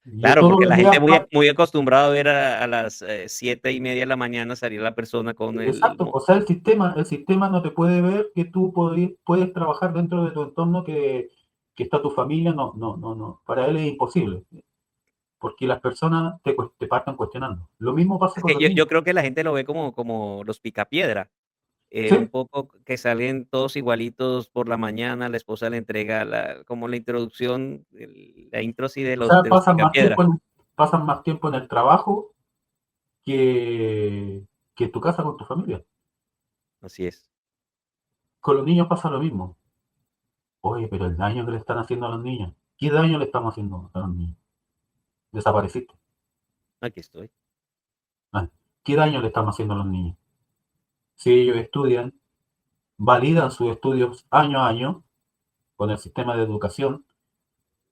Speaker 3: Yo
Speaker 2: claro,
Speaker 3: todos
Speaker 2: porque
Speaker 3: los
Speaker 2: la
Speaker 3: días,
Speaker 2: gente muy acostumbrada a ver a las 7:30 de la mañana salir la persona con el
Speaker 3: exacto, o sea, el sistema no te puede ver que tú puedes trabajar dentro de tu entorno que está tu familia, no, no, no, no, para él es imposible, porque las personas te partan cuestionando. Lo mismo pasa
Speaker 2: es
Speaker 3: con
Speaker 2: que
Speaker 3: los
Speaker 2: yo
Speaker 3: niños.
Speaker 2: creo que la gente lo ve como los picapiedra, un
Speaker 3: Sí,
Speaker 2: poco que salen todos igualitos por la mañana, la esposa le entrega como la introducción, la intro sí de
Speaker 3: o
Speaker 2: los
Speaker 3: sea,
Speaker 2: de los picapiedra.
Speaker 3: pasan más tiempo en el trabajo que, que en tu casa con tu familia.
Speaker 2: Así es.
Speaker 3: Con los niños pasa lo mismo. Oye, pero el daño que le están haciendo a los niños. ¿Qué daño le estamos haciendo a los niños? Desapareciste.
Speaker 2: Aquí estoy.
Speaker 3: Ah, ¿qué daño le estamos haciendo a los niños? Si ellos estudian, validan sus estudios año a año con el sistema de educación.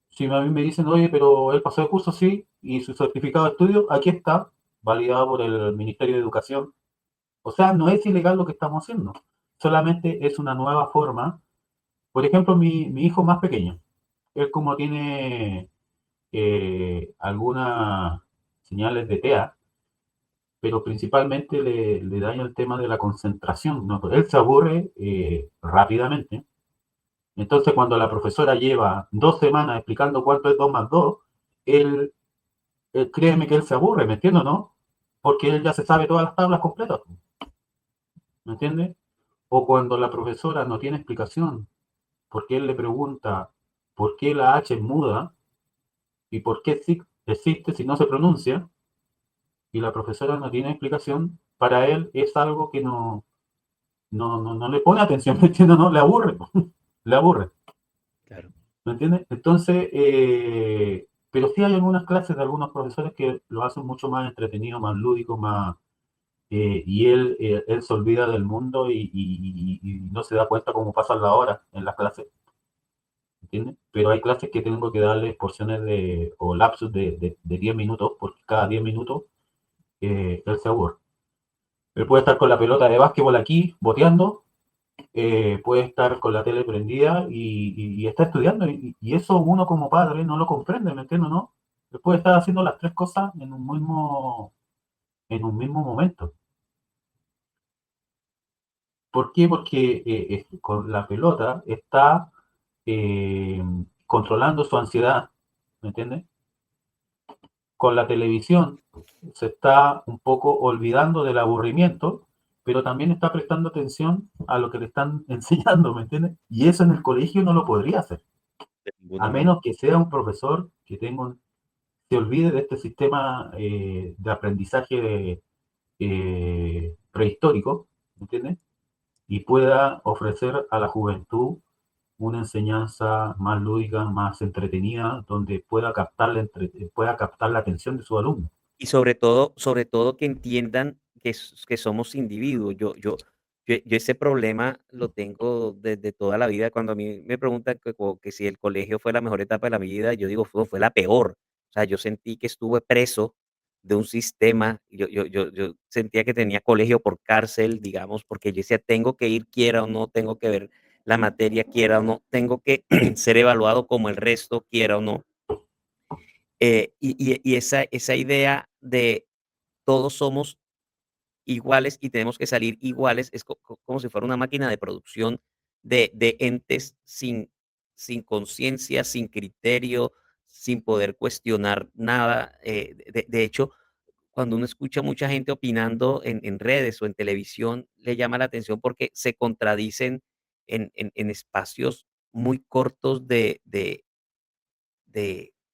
Speaker 3: Si a mí me dicen, oye, pero él pasó de curso, sí, y su certificado de estudio, aquí está, validado por el Ministerio de Educación. O sea, no es ilegal lo que estamos haciendo, solamente es una nueva forma. Por ejemplo, mi hijo más pequeño, él como tiene algunas señales de TEA, pero principalmente le daña el tema de la concentración, ¿no? Él se aburre rápidamente. Entonces, cuando la profesora lleva 2 semanas explicando cuánto es 2 más 2, él, créeme que él se aburre, ¿me entiendes, no? Porque él ya se sabe todas las tablas completas, ¿me entiendes? O cuando la profesora no tiene explicación, porque él le pregunta por qué la H es muda y por qué existe si no se pronuncia, y la profesora no tiene explicación, para él es algo que no le pone atención, ¿me entiendes? No, le aburre, le aburre.
Speaker 2: Claro.
Speaker 3: ¿Me entiendes? Entonces, pero sí hay algunas clases de algunos profesores que lo hacen mucho más entretenido, más lúdico, más, y él se olvida del mundo y no se da cuenta cómo pasan la hora en las clases, ¿entiendes? Pero hay clases que tengo que darle porciones o lapsos de 10 minutos, porque cada 10 minutos él se aburre. Él puede estar con la pelota de básquetbol aquí, boteando, puede estar con la tele prendida y está estudiando. Y eso uno como padre no lo comprende, ¿me entiendes? ¿No? Él puede estar haciendo las tres cosas en un mismo momento. ¿Por qué? Porque con la pelota está eh, controlando su ansiedad, ¿me entiendes? Con la televisión se está un poco olvidando del aburrimiento, pero también está prestando atención a lo que le están enseñando, ¿me entiendes? Y eso en el colegio no lo podría hacer,
Speaker 2: De ninguna
Speaker 3: a
Speaker 2: manera.
Speaker 3: menos que sea un profesor que se olvide de este sistema de aprendizaje prehistórico, ¿me entiendes? Y pueda ofrecer a la juventud una enseñanza más lúdica, más entretenida, donde pueda captar la atención de su alumno.
Speaker 2: Y sobre todo que entiendan que somos individuos. Yo ese problema lo tengo desde toda la vida. Cuando a mí me preguntan que si el colegio fue la mejor etapa de la vida, yo digo: Fue la peor". O sea, yo sentí que estuve preso de un sistema, yo sentía que tenía colegio por cárcel, digamos, porque yo decía: "Tengo que ir, quiera o no, tengo que ver la materia, quiera o no, tengo que ser evaluado como el resto, quiera o no". Y esa idea de todos somos iguales y tenemos que salir iguales es como si fuera una máquina de producción de entes sin conciencia, sin criterio, sin poder cuestionar nada. De hecho, cuando uno escucha mucha gente opinando en redes o en televisión, le llama la atención porque se contradicen en espacios muy cortos de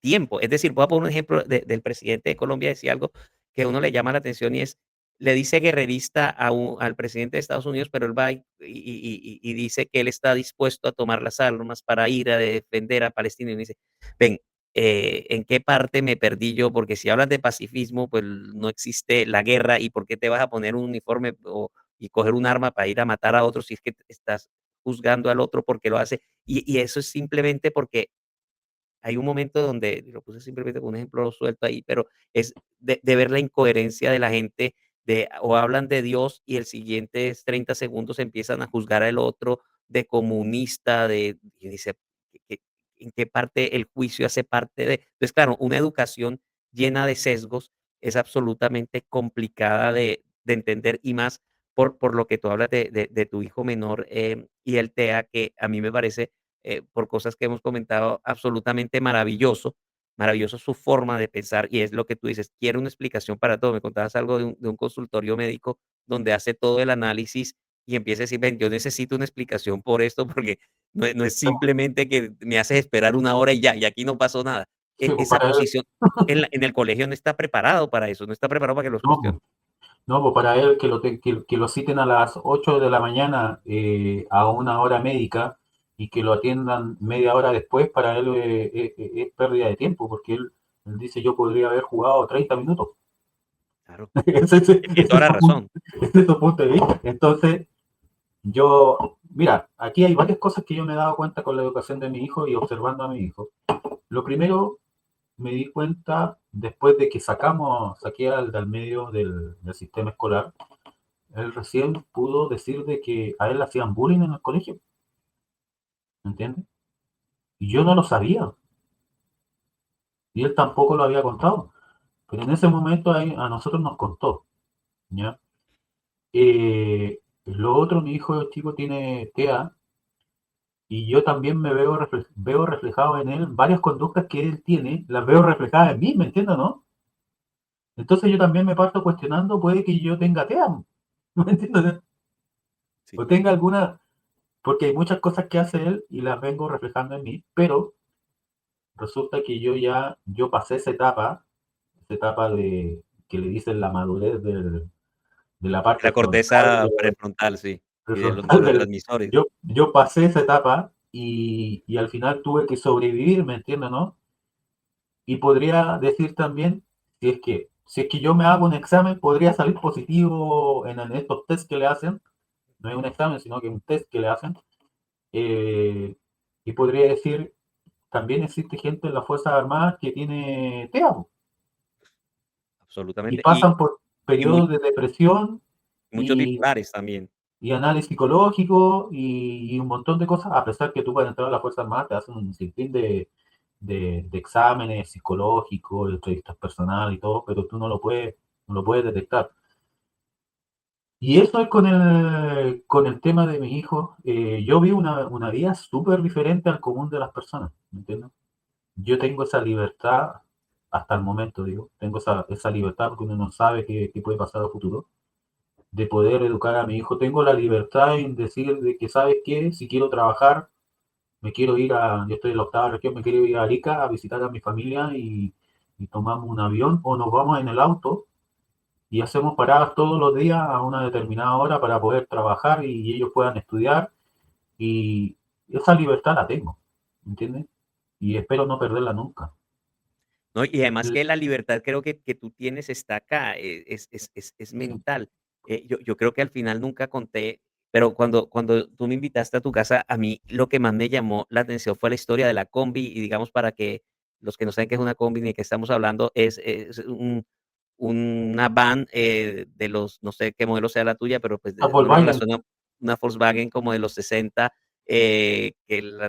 Speaker 2: tiempo. Es decir, voy a poner un ejemplo del presidente de Colombia, decía algo que a uno le llama la atención y es, le dice guerrerista al presidente de Estados Unidos, pero él va y dice que él está dispuesto a tomar las armas para ir a defender a Palestina. Y uno dice, ven, ¿en qué parte me perdí yo? Porque si hablas de pacifismo, pues no existe la guerra y ¿por qué te vas a poner un uniforme y coger un arma para ir a matar a otros si es que estás juzgando al otro porque lo hace? Y eso es simplemente porque hay un momento donde, lo puse simplemente como un ejemplo suelto ahí, pero es de ver la incoherencia de la gente, o hablan de Dios y el siguientes 30 segundos empiezan a juzgar al otro de comunista, y dice, ¿qué en qué parte el juicio hace parte de? Entonces, claro, una educación llena de sesgos es absolutamente complicada de entender, y más por lo que tú hablas de tu hijo menor, y el TEA, que a mí me parece por cosas que hemos comentado, absolutamente maravilloso, maravilloso su forma de pensar y es lo que tú dices, quiere una explicación para todo. Me contabas algo de un consultorio médico donde hace todo el análisis y empieza a decir, ven, yo necesito una explicación por esto porque no es simplemente que me haces esperar una hora y ya, y aquí no pasó nada.
Speaker 3: Sí, pues
Speaker 2: Esa
Speaker 3: para él,
Speaker 2: posición en el colegio no está preparado para eso, no está preparado para que los
Speaker 3: no, pues,
Speaker 2: cuestionen.
Speaker 3: no, pues para él que lo citen a las 8 de la mañana a una hora médica y que lo atiendan media hora después, para él es pérdida de tiempo, porque él dice yo podría haber jugado 30 minutos.
Speaker 2: Claro,
Speaker 3: Ese,
Speaker 2: tiene toda la razón.
Speaker 3: ese es su punto de vista. Entonces, mira, aquí hay varias cosas que yo me he dado cuenta con la educación de mi hijo y observando a mi hijo. Lo primero, me di cuenta después de que saqué al medio del sistema escolar, él recién pudo decir de que a él le hacían bullying en el colegio, ¿me entiendes? Y yo no lo sabía, y él tampoco lo había contado, pero en ese momento a nosotros nos contó, ¿ya? Lo otro, mi hijo chico tiene TEA, y yo también veo reflejado en él varias conductas que él tiene, las veo reflejadas en mí, ¿me entiendes, no? Entonces yo también me parto cuestionando, puede que yo tenga TEA, ¿me entiendes?
Speaker 2: Sí.
Speaker 3: O tenga alguna, porque hay muchas cosas que hace él y las vengo reflejando en mí, pero resulta que yo pasé esa etapa de que le dicen la madurez de la parte
Speaker 2: La
Speaker 3: frontal,
Speaker 2: corteza prefrontal, sí, y de los
Speaker 3: frontal
Speaker 2: neurotransmisores.
Speaker 3: yo pasé esa etapa y al final tuve que sobrevivir, ¿me entiendes, no? Y podría decir también, si es que yo me hago un examen, podría salir positivo en estos test que le hacen, no es un examen, sino que es un test que le hacen, eh, y podría decir, también existe gente en las Fuerzas Armadas que tiene TEA, y
Speaker 2: Absolutamente.
Speaker 3: pasan por
Speaker 2: Y muy
Speaker 3: periodos de depresión,
Speaker 2: Muchos titulares también.
Speaker 3: y análisis psicológico y un montón de cosas, a pesar que tú para entrar a la Fuerza Armada te hacen un sinfín de exámenes psicológicos, de entrevistas personales y todo, pero tú no lo puedes detectar. Y eso es con el tema de mi hijo. Yo vi una vida súper diferente al común de las personas, ¿me entiendes? Yo tengo esa libertad, hasta el momento, digo, tengo esa libertad porque uno no sabe qué puede pasar a futuro, de poder educar a mi hijo. Tengo la libertad en decir de que, ¿sabes qué? Si quiero trabajar, yo estoy en la octava región, me quiero ir a Arica a visitar a mi familia y tomamos un avión o nos vamos en el auto y hacemos paradas todos los días a una determinada hora para poder trabajar y ellos puedan estudiar y esa libertad la tengo, ¿entiendes? Y espero no perderla nunca.
Speaker 2: ¿No? Y además
Speaker 3: L-
Speaker 2: que la libertad creo que tú tienes está acá, es mental. Yo creo que al final nunca conté, pero cuando tú me invitaste a tu casa, a mí lo que más me llamó la atención fue la historia de la combi, y digamos, para que los que no saben qué es una combi ni de qué estamos hablando, es una van, de los no sé qué modelo sea la tuya, pero, pues,
Speaker 3: A
Speaker 2: de alguna manera
Speaker 3: Volkswagen,
Speaker 2: suena una Volkswagen como de los 60, que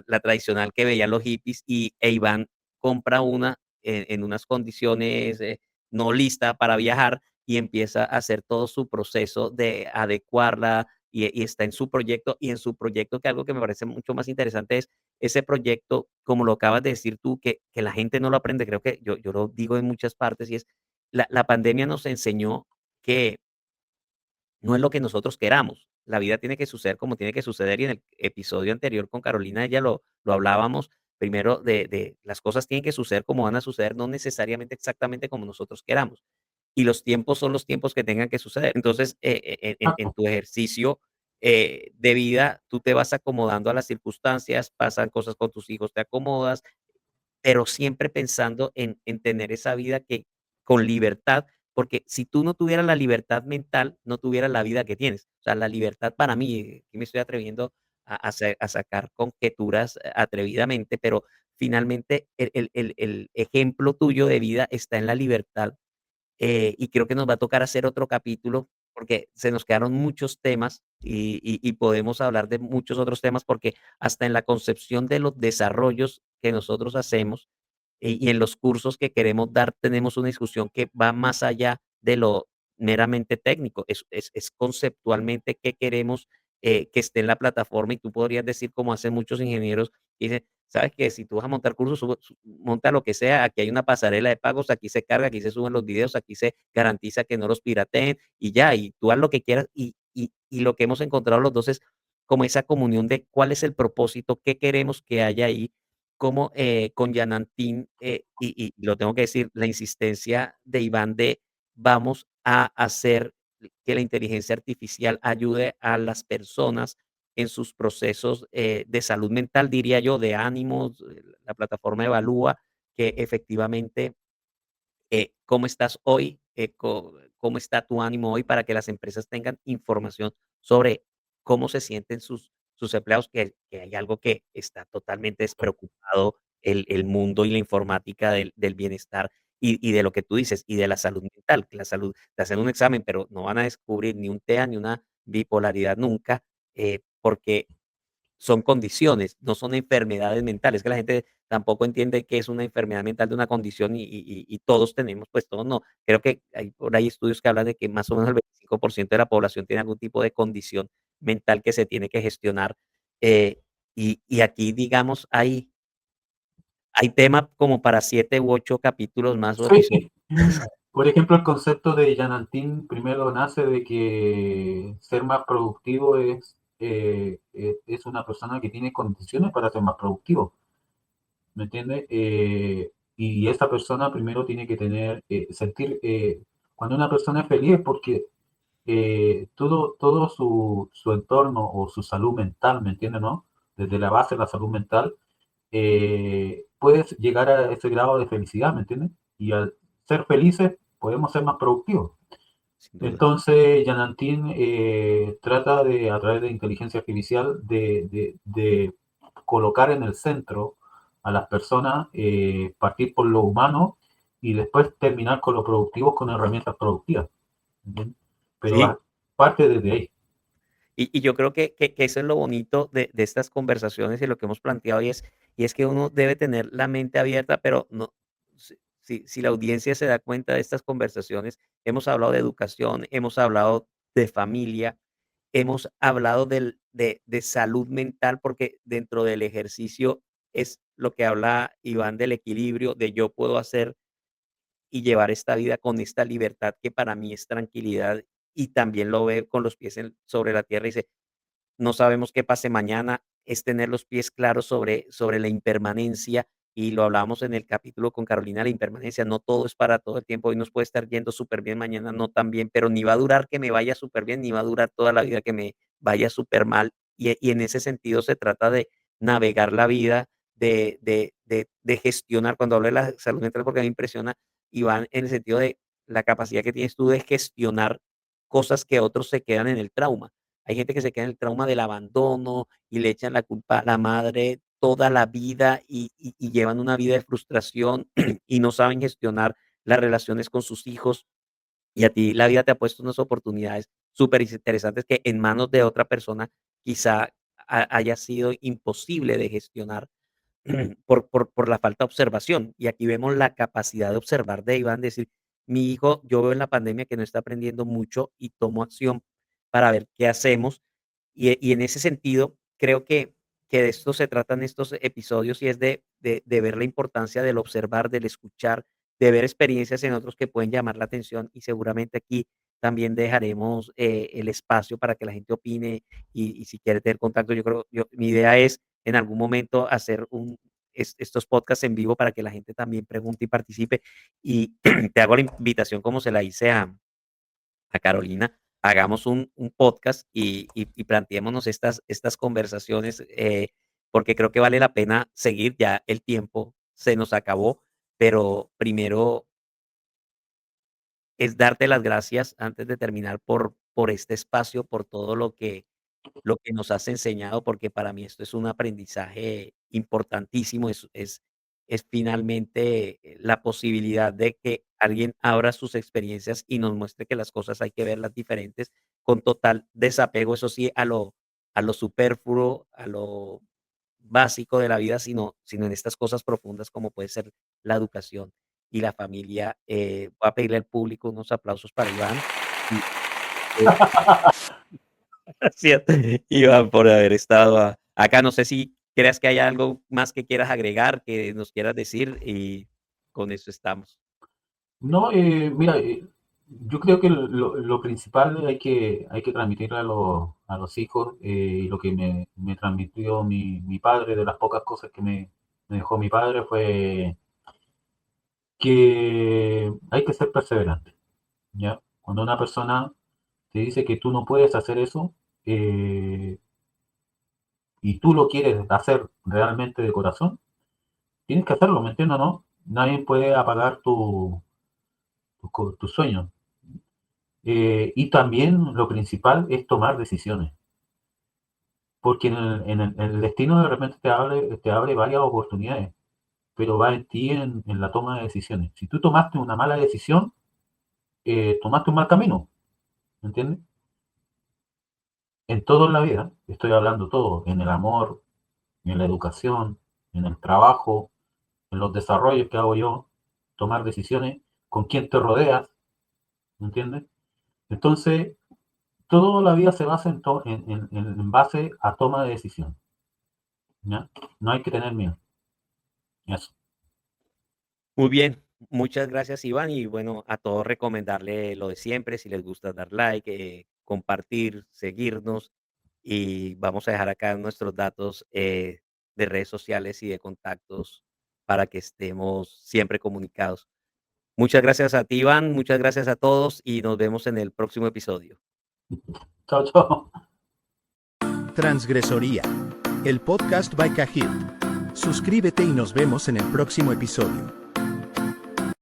Speaker 2: la tradicional que veían los hippies, Iván compra una en unas condiciones, no lista para viajar, y empieza a hacer todo su proceso de adecuarla, y está en su proyecto, y en su proyecto, que algo que me parece mucho más interesante es ese proyecto, como lo acabas de decir tú, que la gente no lo aprende, creo que yo lo digo en muchas partes, y es la pandemia nos enseñó que no es lo que nosotros queramos. La vida tiene que suceder como tiene que suceder, y en el episodio anterior con Carolina, ella lo hablábamos, primero de las cosas tienen que suceder como van a suceder, no necesariamente exactamente como nosotros queramos. Y los tiempos son los tiempos que tengan que suceder. Entonces, en
Speaker 3: exacto.
Speaker 2: tu ejercicio, de vida, tú te vas acomodando a las circunstancias, pasan cosas con tus hijos, te acomodas, pero siempre pensando en tener esa vida que con libertad, porque si tú no tuvieras la libertad mental, no tuvieras la vida que tienes. O sea, la libertad para mí, aquí me estoy atreviendo a sacar conjeturas atrevidamente, pero finalmente el ejemplo tuyo de vida está en la libertad, y creo que nos va a tocar hacer otro capítulo, porque se nos quedaron muchos temas, y podemos hablar de muchos otros temas, porque hasta en la concepción de los desarrollos que nosotros hacemos, y en los cursos que queremos dar, tenemos una discusión que va más allá de lo meramente técnico, es conceptualmente qué queremos, que esté en la plataforma, y tú podrías decir, como hacen muchos ingenieros, dicen: "¿Sabes qué? Si tú vas a montar cursos, monta lo que sea, aquí hay una pasarela de pagos, aquí se carga, aquí se suben los videos, aquí se garantiza que no los pirateen, y ya, y tú haz lo que quieras". Y lo que hemos encontrado los 2 es como esa comunión de cuál es el propósito, qué queremos que haya ahí, como, con Yanantín, y lo tengo que decir, la insistencia de Iván de vamos a hacer que la inteligencia artificial ayude a las personas en sus procesos, de salud mental, diría yo, de ánimos, la plataforma evalúa que efectivamente, cómo estás hoy, cómo está tu ánimo hoy, para que las empresas tengan información sobre cómo se sienten sus empleados, que hay algo que está totalmente despreocupado el mundo y la informática del bienestar, y de lo que tú dices, y de la salud mental, que la salud te hacen un examen, pero no van a descubrir ni un TEA ni una bipolaridad nunca, porque son condiciones, no son enfermedades mentales, que la gente tampoco entiende que es una enfermedad mental de una condición, y todos tenemos, pues todos no. Creo que hay por ahí estudios que hablan de que más o menos el 25% de la población tiene algún tipo de condición mental que se tiene que gestionar, y aquí, digamos, hay tema como para 7 u 8 capítulos más o episodios.
Speaker 3: Sí. Por ejemplo, el concepto de Yanantín primero nace de que ser más productivo es una persona que tiene condiciones para ser más productivo, ¿me entiendes? Y esa persona primero tiene que cuando una persona es feliz es porque todo su entorno o su salud mental, ¿me entiendes, no? Desde la base de la salud mental, puedes llegar a ese grado de felicidad, ¿me entiendes? Y al ser felices podemos ser más productivos.
Speaker 2: Sin duda.
Speaker 3: Entonces, Yanantín trata a través de inteligencia artificial, de colocar en el centro a las personas, partir por lo humano y después terminar con lo productivo con herramientas productivas. ¿Entiendes? Pero
Speaker 2: Sí.
Speaker 3: parte desde ahí.
Speaker 2: Y yo creo que eso es lo bonito de estas conversaciones y lo que hemos planteado y es que uno debe tener la mente abierta, pero no, si la audiencia se da cuenta de estas conversaciones, hemos hablado de educación, hemos hablado de familia, hemos hablado de salud mental, porque dentro del ejercicio es lo que habla Iván del equilibrio, de yo puedo hacer y llevar esta vida con esta libertad que para mí es tranquilidad, y también lo ve con los pies sobre la tierra y dice, no sabemos qué pase mañana, es tener los pies claros sobre la impermanencia, y lo hablábamos en el capítulo con Carolina, la impermanencia, no todo es para todo el tiempo, hoy nos puede estar yendo súper bien, mañana no tan bien, pero ni va a durar que me vaya súper bien, ni va a durar toda la vida que me vaya súper mal, y en ese sentido se trata de navegar la vida, de gestionar, cuando hablo de la salud mental, porque a mí me impresiona, Iván, en el sentido de la capacidad que tienes tú de gestionar cosas que otros se quedan en el trauma. Hay gente que se queda en el trauma del abandono y le echan la culpa a la madre toda la vida y llevan una vida de frustración y no saben gestionar las relaciones con sus hijos. Y a ti la vida te ha puesto unas oportunidades súper interesantes que en manos de otra persona quizá haya sido imposible de gestionar por la falta de observación. Y aquí vemos la capacidad de observar de Iván, decir, mi hijo, yo veo en la pandemia que no está aprendiendo mucho y tomo acción para ver qué hacemos. Y en ese sentido, creo que de esto se tratan estos episodios y es de ver la importancia del observar, del escuchar, de ver experiencias en otros que pueden llamar la atención y seguramente aquí también dejaremos el espacio para que la gente opine y si quiere tener contacto, mi idea es en algún momento hacer estos podcasts en vivo para que la gente también pregunte y participe. Y te hago la invitación como se la hice a Carolina, hagamos un podcast y planteémonos estas conversaciones, porque creo que vale la pena seguir, ya el tiempo se nos acabó, pero primero es darte las gracias antes de terminar por este espacio, por todo lo que nos has enseñado, porque para mí esto es un aprendizaje importantísimo, es finalmente la posibilidad de que alguien abra sus experiencias y nos muestre que las cosas hay que verlas diferentes, con total desapego, eso sí, a lo superfluo, a lo básico de la vida, sino en estas cosas profundas como puede ser la educación y la familia. Voy a pedirle al público unos aplausos para Iván. Y, eh Gracias, Iván, por haber estado acá. No sé si creas que hay algo más que quieras agregar, que nos quieras decir, y con eso estamos.
Speaker 3: No, mira, yo creo que lo principal hay que transmitirle a los hijos, y lo que me transmitió mi padre, de las pocas cosas que me dejó mi padre, fue que hay que ser perseverante, ¿ya? Cuando una persona te dice que tú no puedes hacer eso, eh, y tú lo quieres hacer realmente de corazón, tienes que hacerlo, ¿me entiendes o no? Nadie puede apagar tu sueño. Y también lo principal es tomar decisiones, porque en el destino de repente te abre varias oportunidades, pero va en ti en la toma de decisiones. Si tú tomaste una mala decisión, tomaste un mal camino, ¿me entiendes? En todo en la vida, estoy hablando todo, en el amor, en la educación, en el trabajo, en los desarrollos que hago yo, tomar decisiones, con quién te rodeas, ¿me entiendes? Entonces, toda la vida se basa en base a toma de decisión, ¿ya? No hay que tener miedo. Eso.
Speaker 2: Muy bien, muchas gracias, Iván, y bueno, a todos recomendarle lo de siempre, si les gusta dar like, compartir, seguirnos, y vamos a dejar acá nuestros datos de redes sociales y de contactos para que estemos siempre comunicados. Muchas gracias a ti, Iván, muchas gracias a todos y nos vemos en el próximo episodio.
Speaker 3: Chao, chao.
Speaker 1: Transgresoría. El podcast by Cajil. Suscríbete y nos vemos en el próximo episodio.